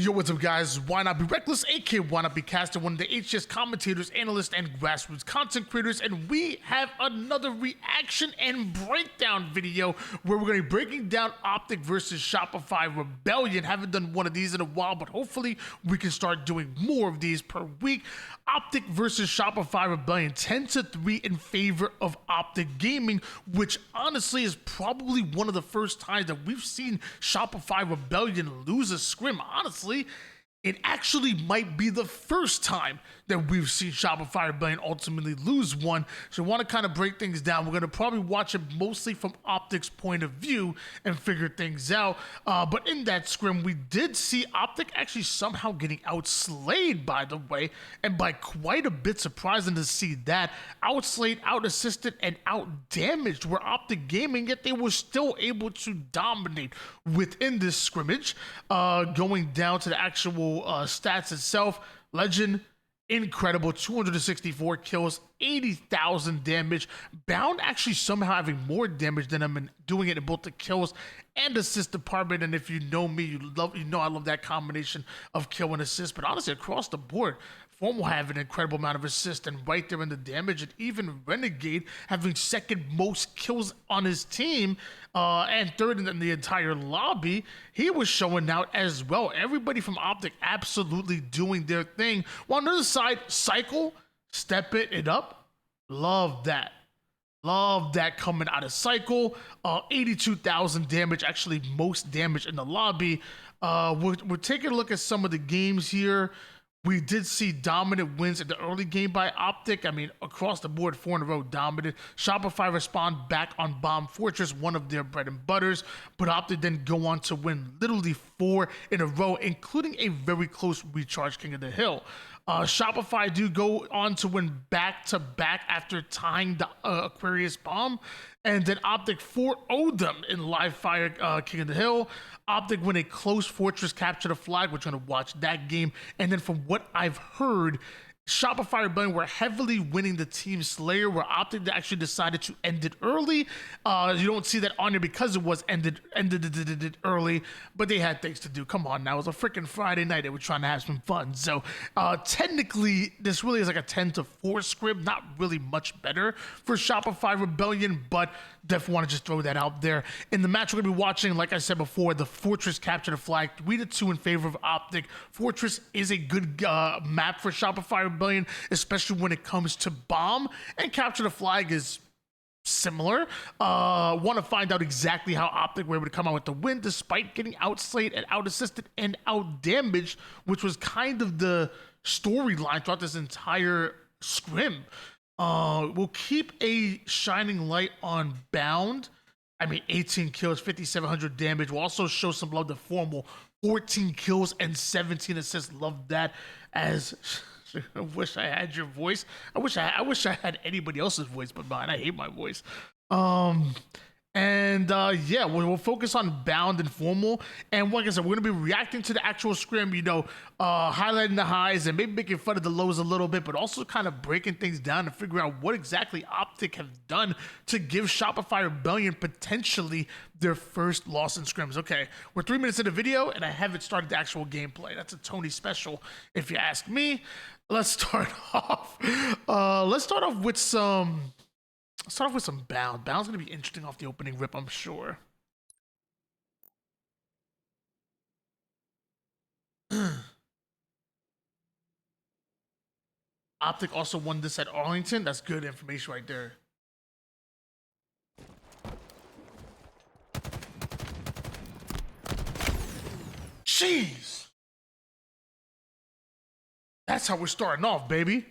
Yo, what's up, guys? Why Not Be Reckless, aka Why Not Be Caster, one of the HGS commentators, analysts, and grassroots content creators, and we have another reaction and breakdown video where we're going to be breaking down Optic versus Shopify Rebellion. Haven't done one of these in a while, but hopefully we can start doing more of these per week. Optic versus Shopify Rebellion, 10-3 in favor of Optic Gaming, which honestly is probably one of the first times that we've seen Shopify Rebellion lose a scrim. Honestly, it actually might be the first time that we've seen Shopify Rebellion ultimately lose one. So we want to kind of break things down. We're going to probably watch it mostly from Optic's point of view and figure things out. But in that scrim, we did see Optic actually somehow getting outslayed, by the way, and by quite a bit. Surprising to see that. Outslayed, out-assisted, and out-damaged were Optic Gaming, yet they were still able to dominate within this scrimmage. Going down to the actual stats itself, Legend, incredible, 264 kills, 80,000 damage. Bound actually somehow having more damage than him and doing it in both the kills and assist department. And if you know me, you know I love that combination of kill and assist. But honestly, across the board, Formal having an incredible amount of assist and right there in the damage, and even Renegade having second most kills on his team and third in the entire lobby. He was showing out as well. Everybody from Optic absolutely doing their thing. While on the other side, Cycle, step it up. Love that. Love that coming out of Cycle. 82,000 damage, actually most damage in the lobby. We're taking a look at some of the games here. We did see dominant wins in the early game by Optic. I mean, across the board, 4 in a row dominant. Shopify respond back on Bomb Fortress, one of their bread and butters, but Optic then go on to win literally 4 in a row, including a very close recharge King of the Hill. Shopify do go on to win back-to-back after tying the Aquarius Bomb, and then Optic 4-0'd them in live fire King of the Hill. Optic win a close fortress, capture the flag. We're trying to watch that game. And then from what I've heard, Shopify Rebellion were heavily winning the Team Slayer, where Optic actually decided to end it early. You don't see that on here because it was ended early, but they had things to do. Come on now, it was a freaking Friday night. They were trying to have some fun. So technically, this really is like a 10-4 script. Not really much better for Shopify Rebellion, but definitely want to just throw that out there. In the match we're going to be watching, like I said before, the Fortress capture the flag, 3-2 in favor of Optic. Fortress is a good map for Shopify Rebellion, especially when it comes to bomb, and capture the flag is similar. Want to find out exactly how Optic were able to come out with the win despite getting outslayed and out-assisted and out-damaged, which was kind of the storyline throughout this entire scrim. We'll keep a shining light on Bound. I mean, 18 kills, 5,700 damage. We'll also show some love to Formal, 14 kills and 17 assists. Love that. As I wish I had your voice. I wish I had anybody else's voice but mine. I hate my voice. Yeah, we'll focus on Bound and Formal. And like I said, we're going to be reacting to the actual scrim, you know, highlighting the highs and maybe making fun of the lows a little bit, but also kind of breaking things down and figure out what exactly Optic have done to give Shopify Rebellion potentially their first loss in scrims. Okay, we're 3 minutes into the video and I haven't started the actual gameplay. That's a Tony special, if you ask me. Let's start off. Let's start off with some Bound. Bound's going to be interesting off the opening rip, I'm sure. Optic also won this at Arlington. That's good information right there. Jeez! That's how we're starting off, baby.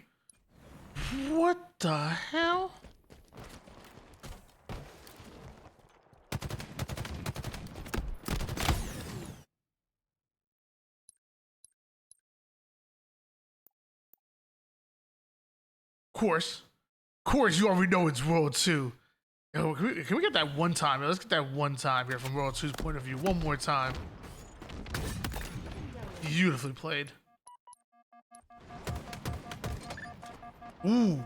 What the hell? Of course, you already know it's World 2. Yo, can we get that one time? Let's get that one time here from World 2's point of view. One more time. Beautifully played. Ooh.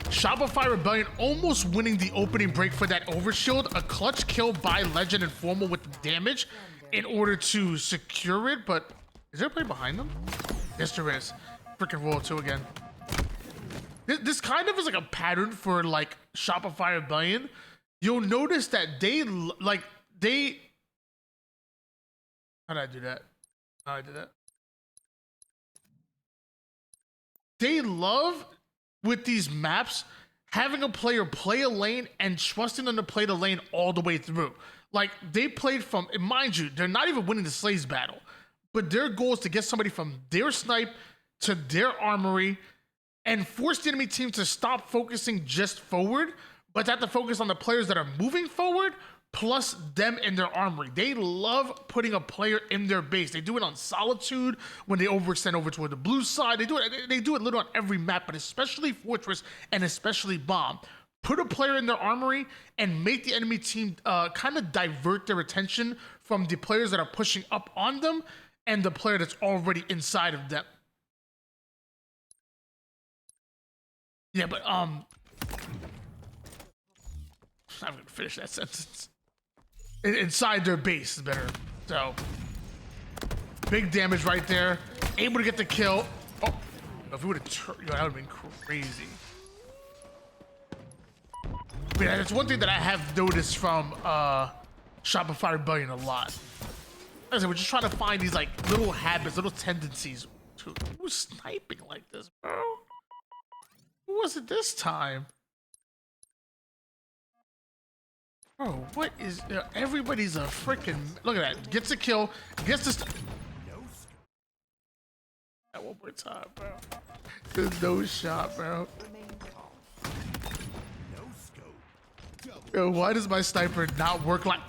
Shopify Rebellion almost winning the opening break for that overshield. A clutch kill by Legend and Formal with the damage in order to secure it, but Is there a player behind them? Yes, there is. Freaking roll 2 again. This kind of is like a pattern for like Shopify Rebellion. You'll notice that they like they. How did I do that? How did I do that? They love with these maps having a player play a lane and trusting them to play the lane all the way through. Like they played from, and mind you, they're not even winning the Slaves battle, but their goal is to get somebody from their snipe to their armory and force the enemy team to stop focusing just forward, but they have to focus on the players that are moving forward plus them in their armory. They love putting a player in their base. They do it on Solitude when they overextend over toward the blue side. They do it literally on every map, but especially Fortress and especially Bomb. Put a player in their armory and make the enemy team kind of divert their attention from the players that are pushing up on them and the player that's already inside of them. Yeah, but I'm gonna finish that sentence. Inside their base is better. So big damage right there. Able to get the kill. Oh, if we would have turned, that would have been crazy. But yeah, that's one thing that I have noticed from Shopify Rebellion a lot. Like I said, we're just trying to find these like little habits, little tendencies. Who's sniping like this, bro? Who was it this time? Bro, what is... everybody's a freaking... Look at that. Gets a kill. Gets this... That one more time, bro. There's no shot, bro. Yo, why does my sniper not work like...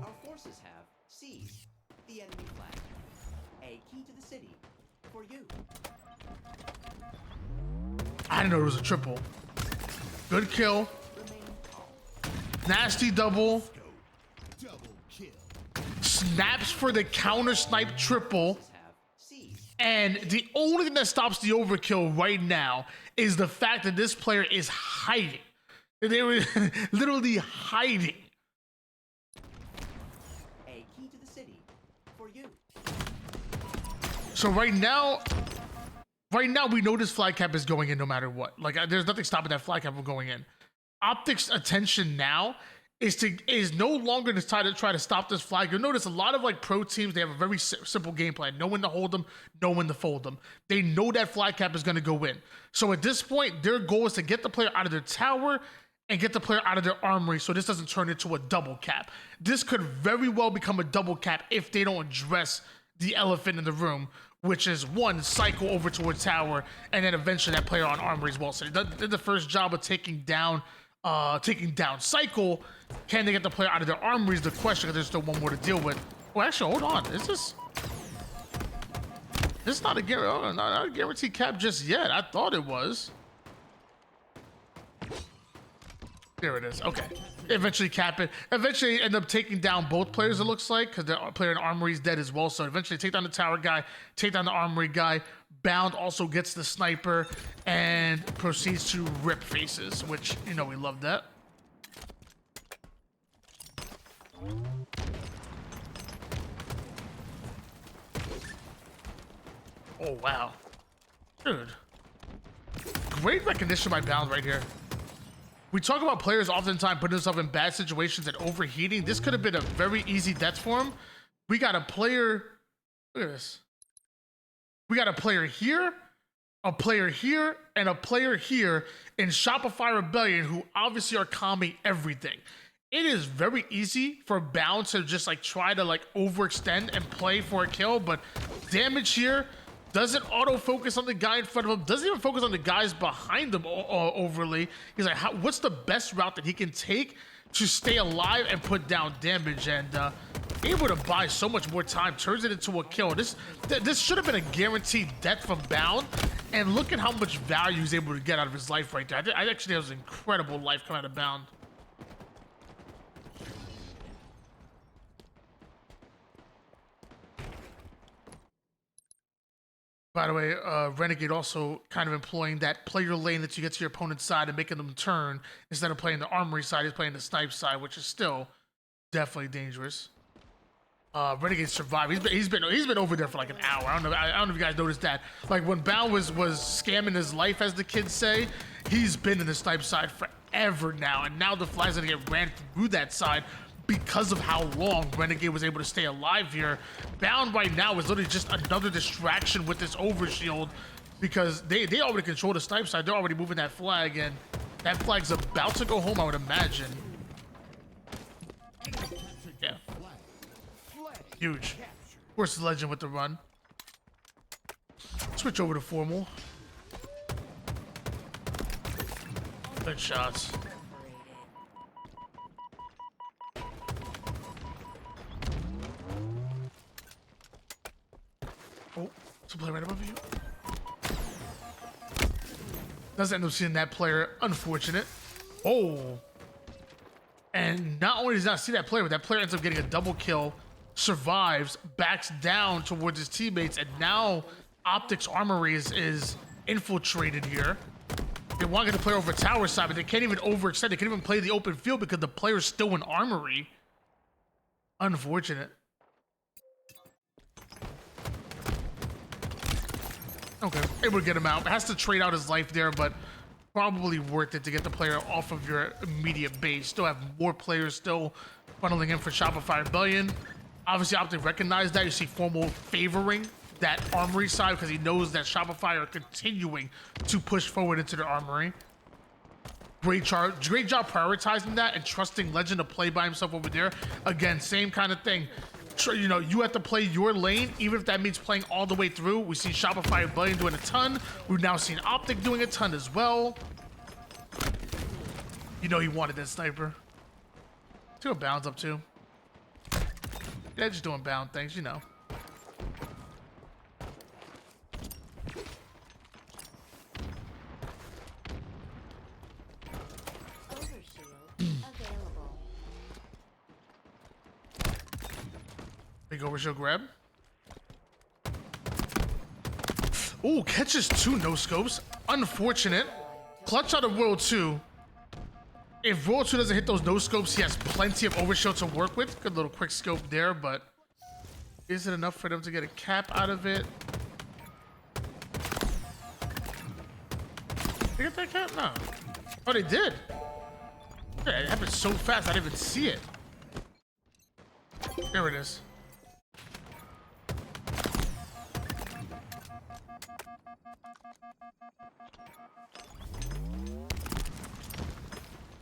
Our forces have seized the enemy flag. A key to the city for you. I didn't know it was a triple. Good kill. Nasty double. Snaps for the counter snipe triple. And the only thing that stops the overkill right now is the fact that this player is hiding. They were literally hiding. A key to the city for you. So right now we know this flag cap is going in no matter what. Like there's nothing stopping that flag cap from going in. Optic's attention now is no longer to try to stop this flag. You'll notice a lot of like pro teams, they have a very simple game plan. Know when to hold them, know when to fold them. They know that flag cap is going to go in. So at this point, their goal is to get the player out of their tower and get the player out of their armory so this doesn't turn into a double cap. This could very well become a double cap if they don't address the elephant in the room, which is one, cycle over towards tower, and then eventually that player on armory as well. So they did the first job of taking down cycle. Can they get the player out of their armory is the question, because there's still one more to deal with. Oh, actually, hold on. Is this not a guaranteed cap just yet? I thought it was. There it is. Okay. Eventually cap it. Eventually end up taking down both players, it looks like, because the player in armory is dead as well. So eventually take down the tower guy, take down the armory guy. Bound also gets the sniper and proceeds to rip faces, which, you know, we love that. Oh, wow. Dude. Great recognition by Bound right here. We talk about players oftentimes putting themselves in bad situations and overheating. This could have been a very easy death for him. We got a player... Look at this. We got a player here, a player here, and a player here in Shopify Rebellion who obviously are calming everything. It is very easy for Bound to just like try to like overextend and play for a kill, but damage here doesn't auto-focus on the guy in front of him, doesn't even focus on the guys behind him overly. He's like, what's the best route that he can take to stay alive and put down damage? And able to buy so much more time, turns it into a kill. This should have been a guaranteed death from Bound, and look at how much value he's able to get out of his life right there. I actually have an incredible life coming out of Bound. By the way, Renegade also kind of employing that player lane that you get to your opponent's side and making them turn. Instead of playing the armory side, he's playing the snipe side, which is still definitely dangerous. Renegade survived. He's been over there for like an hour. I don't know if you guys noticed that. Like when Bao was scamming his life, as the kids say, he's been in the snipe side forever now, and now the flag's gonna get ran through that side because of how long Renegade was able to stay alive here. Bound right now is literally just another distraction with this overshield, because they already control the snipe side. They're already moving that flag, and that flag's about to go home, I would imagine. Yeah. Huge. Of course, the legend with the run. Switch over to formal. Good shots. Oh, it's a player right above you. Doesn't end up seeing that player. Unfortunate. Oh. And not only does not see that player, but that player ends up getting a double kill, survives, backs down towards his teammates, and now Optic's armory is infiltrated here. They want to get the player over tower side, but they can't even overextend. They can't even play the open field because the player's still in armory. Unfortunate. Okay, able to get him out. Has to trade out his life there, but probably worth it to get the player off of your immediate base. Still have more players still funneling in for Shopify Rebellion. Obviously, Optic recognized that. You see Formal favoring that armory side because he knows that Shopify are continuing to push forward into their armory. Great job prioritizing that and trusting Legend to play by himself over there. Again, same kind of thing. You know, you have to play your lane, even if that means playing all the way through. We see Shopify Rebellion doing a ton. We've now seen Optic doing a ton as well. You know he wanted that sniper. See what Bound's up to. They're just doing Bound things, you know. Big overshield grab. Oh, catches 2 no scopes. Unfortunate. Clutch out of World 2. If World 2 doesn't hit those no scopes, he has plenty of overshield to work with. Good little quick scope there, but is it enough for them to get a cap out of it? They get that cap? No. Oh, they did. Yeah, it happened so fast, I didn't even see it. There it is.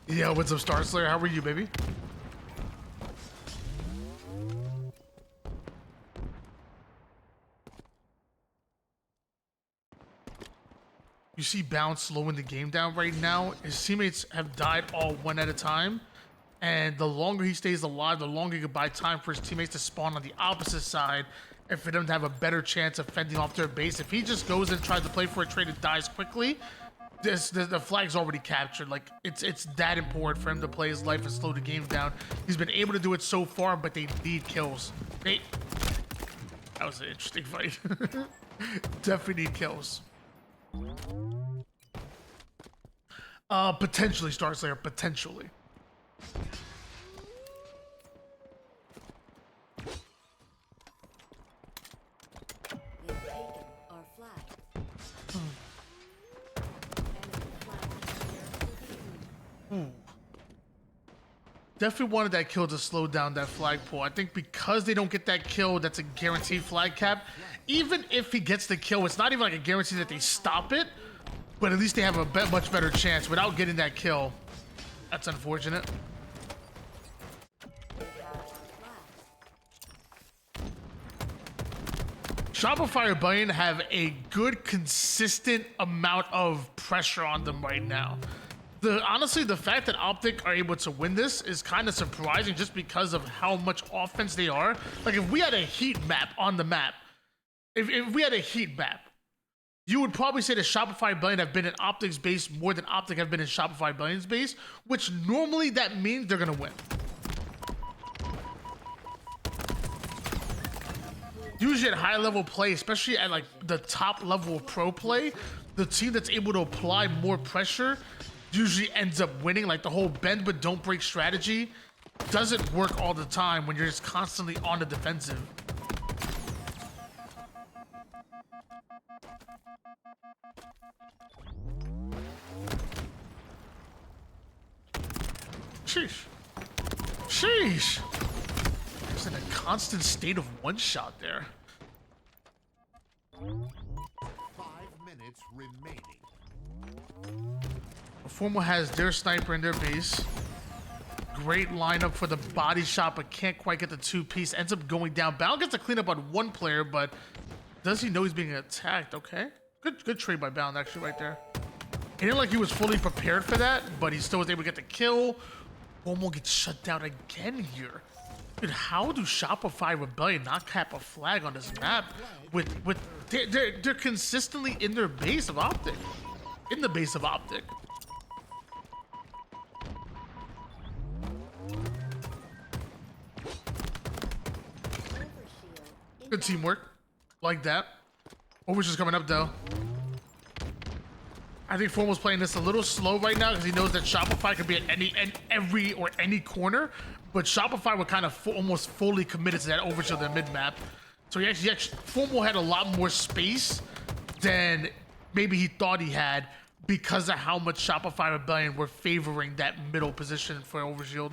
Yeah, what's up, Star Slayer? How are you, baby? You see Bounce slowing the game down right now. His teammates have died all one at a time. And the longer he stays alive, the longer he can buy time for his teammates to spawn on the opposite side and for them to have a better chance of fending off their base. If he just goes and tries to play for a trade and dies quickly, the flag's already captured. Like, it's that important for him to play his life and slow the game down. He's been able to do it so far, but they need kills. That was an interesting fight. Definitely need kills. Potentially, Star Slayer, potentially. Definitely wanted that kill to slow down that flagpole. I think because they don't get that kill, that's a guaranteed flag cap. Even if he gets the kill, it's not even like a guarantee that they stop it, but at least they have a much better chance without getting that kill. That's unfortunate. Shopify Rebellion have a good, consistent amount of pressure on them right now. Honestly, the fact that Optic are able to win this is kind of surprising just because of how much offense they are. Like, if we had a heat map on the map, if we had a heat map, you would probably say that Shopify Rebellion have been in Optic's base more than Optic have been in Shopify Rebellion's base, which normally that means they're going to win. Usually at high level play, especially at like the top level of pro play, the team that's able to apply more pressure usually ends up winning. Like the whole bend but don't break strategy doesn't work all the time when you're just constantly on the defensive. Sheesh. Sheesh. Just in a constant state of one shot there. 5 minutes remaining. Formal has their sniper in their base. Great lineup for the body shot, but can't quite get the 2-piece. Ends up going down. Bao gets a cleanup on one player, but does he know he's being attacked? Okay. Good trade by Bound, actually, right there. It didn't like he was fully prepared for that, but he still was able to get the kill. Formal gets shut down again here. Dude, how do Shopify Rebellion not cap a flag on this map? They're consistently in their base of Optic. In the base of Optic. Good teamwork. Like that. Overshield coming up though. I think Formal's playing this a little slow right now because he knows that Shopify could be at any corner, but Shopify were kind of almost fully committed to that overshield in mid-map. So he actually Formal had a lot more space than maybe he thought he had because of how much Shopify Rebellion were favoring that middle position for overshield.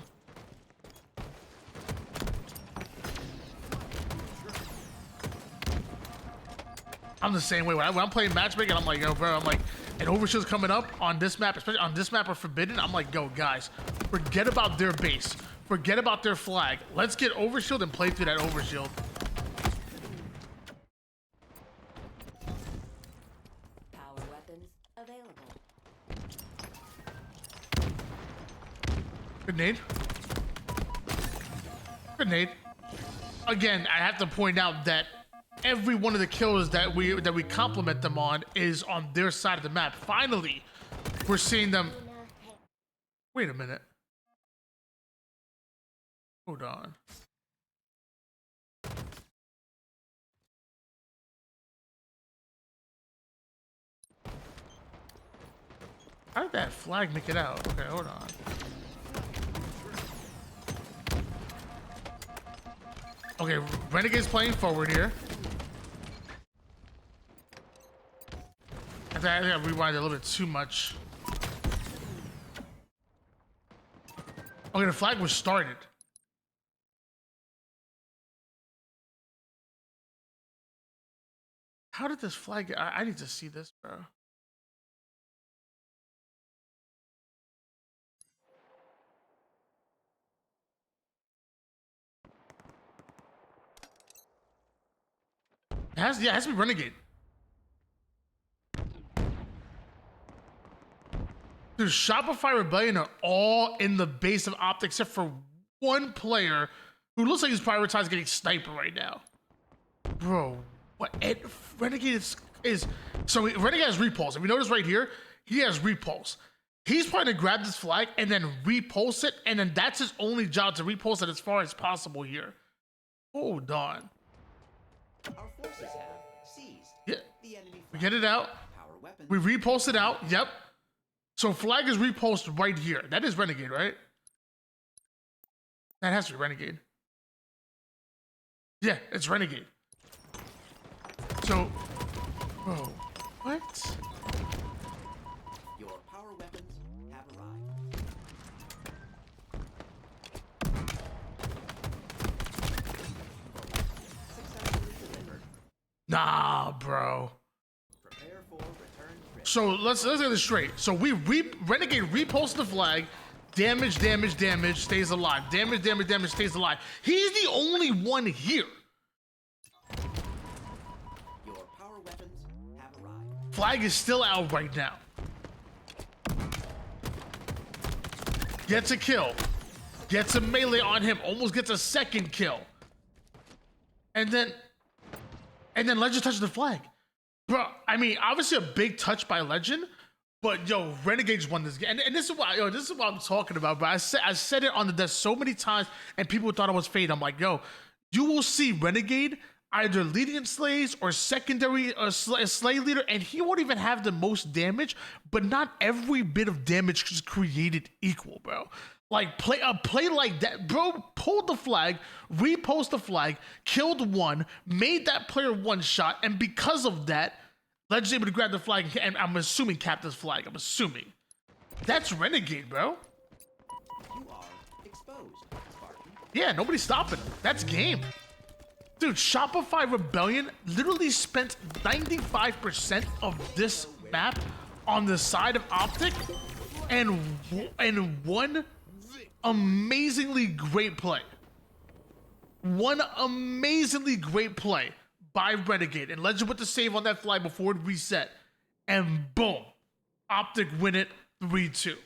I'm the same way. When I'm playing matchmaking, I'm like, yo, bro, I'm like, and overshield's coming up on this map, especially on this map of Forbidden. I'm like, yo, guys, forget about their base. Forget about their flag. Let's get overshield and play through that overshield. Power weapons available. Grenade. Grenade. Again, I have to point out that every one of the kills that we compliment them on is on their side of the map. Finally, we're seeing them. Wait a minute. Hold on. How did that flag make it out? Okay, hold on. Okay, Renegade's playing forward here. I think I rewind a little bit too much. Okay, the flag was started. How did this flag? I need to see this, bro. It has to be Renegade. Dude, Shopify Rebellion are all in the base of Optic except for one player who looks like he's prioritized getting sniper right now. Bro, what? Renegade is so Renegade has repulse. If you notice right here, he has repulse. He's trying to grab this flag and then repulse it, and then that's his only job, to repulse it as far as possible here. Hold on. Our forces have seized the enemy We flag. get it out. Power weapons. We repulse it out. Yep. So flag is repulsed right here. That is Renegade, right? That has to be Renegade. Yeah, it's Renegade. So, bro, what? Your power weapons have arrived. Successfully delivered. Nah, bro. Prepare for return trip. So let's get this straight. So Renegade repulsed the flag. Damage, stays alive. Damage, stays alive. He's the only one here. Your power weapons have arrived. Flag is still out right now. Gets a kill. Gets a melee on him. Almost gets a second kill. And then Legend touches the flag. Bro, I mean, obviously a big touch by Legend, but yo, Renegade's won this game. And this is what I'm talking about, bro. I said it on the desk so many times, and people thought it was fade. I'm like, yo, you will see Renegade either leading in slays or secondary slay leader, and he won't even have the most damage, but not every bit of damage is created equal, bro. Like a play like that, bro. Pulled the flag, repost the flag, killed one, made that player one shot, and because of that, Legend's able to grab the flag and I'm assuming Captain's flag. I'm assuming that's Renegade, bro. You are exposed, Spartan. Yeah, nobody's stopping him. That's game. Dude, Shopify Rebellion literally spent 95% of this map on the side of Optic and one amazingly great play. One amazingly great play by Renegade. And Legend with the save on that flag before it reset. And boom, Optic win it 3-2.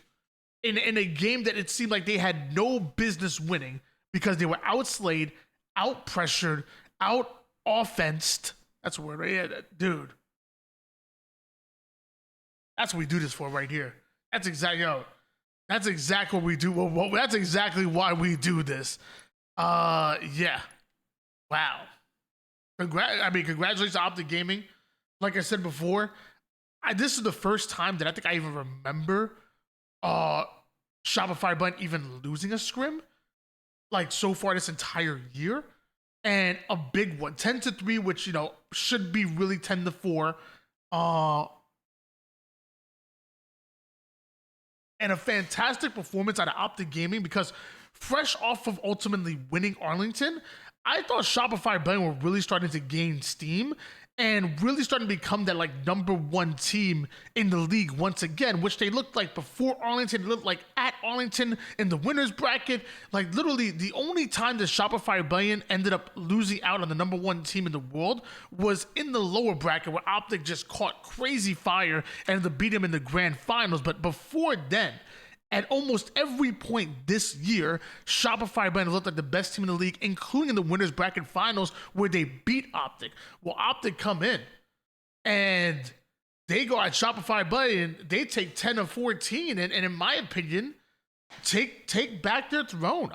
In a game that it seemed like they had no business winning because they were outslayed, out-pressured, out-offensed. That's a word, right? Yeah, dude. That's what we do this for right here. That's exactly what we do. Well, that's exactly why we do this. Yeah. Wow. Congratulations to Optic Gaming. Like I said before, this is the first time that I think I even remember Shopify Button even losing a scrim. Like so far this entire year. And a big one. 10-3, which, should be really 10-4. And a fantastic performance out of Optic Gaming because fresh off of ultimately winning Arlington, I thought Shopify Bang were really starting to gain steam and really starting to become that number one team in the league once again, which they looked like before Arlington. They looked like at Arlington in the winners bracket. Like literally the only time that Shopify Rebellion ended up losing out on the number one team in the world was in the lower bracket where Optic just caught crazy fire and to beat him in the grand finals. But before then, at almost every point this year, Shopify Rebellion looked like the best team in the league, including in the winners bracket finals where they beat Optic. Well, Optic come in and they go at Shopify Rebellion, they take 10 of 14, and in my opinion, take back their throne.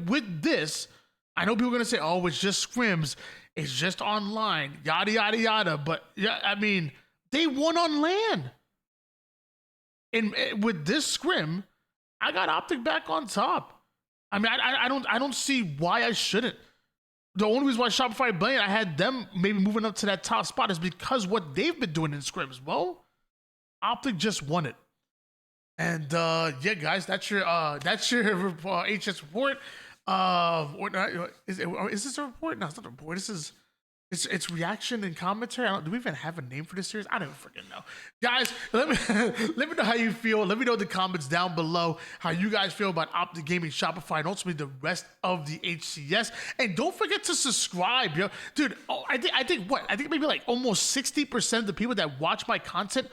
With this, I know people are gonna say, "Oh, it's just scrims, it's just online, yada yada yada." But yeah, I mean, they won on LAN. And with this scrim, I got Optic back on top. I mean, I don't see why I shouldn't. The only reason why Shopify Rebellion, I had them maybe moving up to that top spot is because what they've been doing in scrims. Well, Optic just won it. And yeah, guys, that's your HS report. Is this a report? No, it's not a report. It's reaction and commentary. Do we even have a name for this series? I don't even freaking know. Guys, let me know how you feel. Let me know in the comments down below how you guys feel about Optic Gaming, Shopify, and ultimately the rest of the HCS. And don't forget to subscribe, yo. Dude, I think maybe like almost 60% of the people that watch my content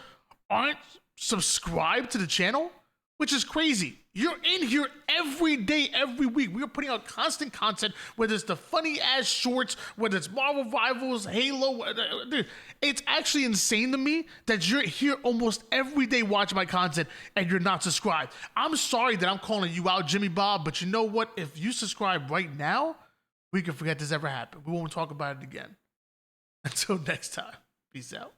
aren't subscribed to the channel, which is crazy. You're in here every day, every week. We are putting out constant content, whether it's the funny ass shorts, whether it's Marvel Rivals, Halo. Dude, it's actually insane to me that you're here almost every day watching my content and you're not subscribed. I'm sorry that I'm calling you out, Jimmy Bob, but you know what? If you subscribe right now, we can forget this ever happened. We won't talk about it again. Until next time, peace out.